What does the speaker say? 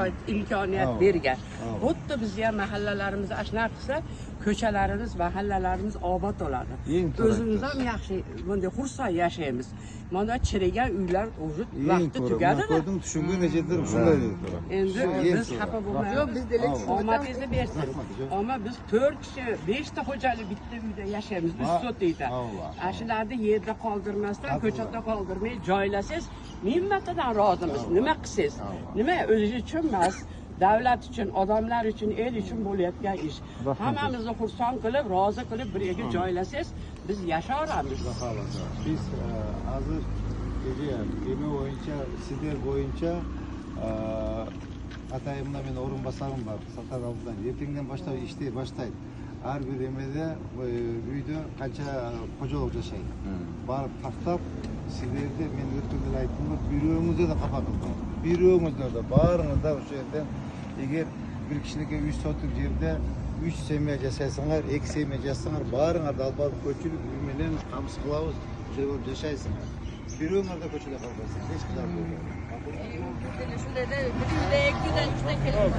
sharoit, imkoniyat bergan. Xuddi bizga mahallalarimiz ashna qilsa, ko'chalarimiz, mahallalarimiz obod bo'ladi. O'zimiz ham yaxshi, bunday xursand yashaymiz. Mana chirigan uylar o'zi vaqti tugadi. Ko'rdim, tushungan nechadir shunday dedi. Endi biz xafa bo'lmaymiz. Biz omadingizni bersin. Ammo biz 4 kishi, 5 ta xo'jalik bitta uyda yashaymiz. 3 sotiyda. Ashularni yerda qoldirmasdan, ko'chada qoldirmay joylasangiz, minnatdan rozimiz. Nima qilsangiz? Nima o'zingiz uchun emas, davlat uchun, odamlar uchun, el uchun bo'layotgan ish. Hammamizni xursand qilib, rozi qilib bir yerga joylasangiz, biz yashaveramiz. Biz hozir kema bo'yicha, Sider bo'yicha atayimda men o'rinbosarim bor, Satar oldidan. Ertengdan boshlab ishni boshlaydi. Har bir emede uyda qancha xo'jalik yashaydi. Barib taqtab, Siderda men o'tgan aytdim, buyruğumuzda da qapa qildi. Buyruğumuzda da barыңızda o'sha yerdan eğer bir kishiniki 3 sotik yerda 3 semiya jasaysanglar, 2 semiya jasaysanglar, barыңızda albat ko'chilib bilan qamыс qilamiz, o'sha jashaysizlar. Buyruğumuzda ko'chada qolmaysiz, hech qilib bo'lmaydi. Shunda da bir kunda 2 dan 3 dan kelib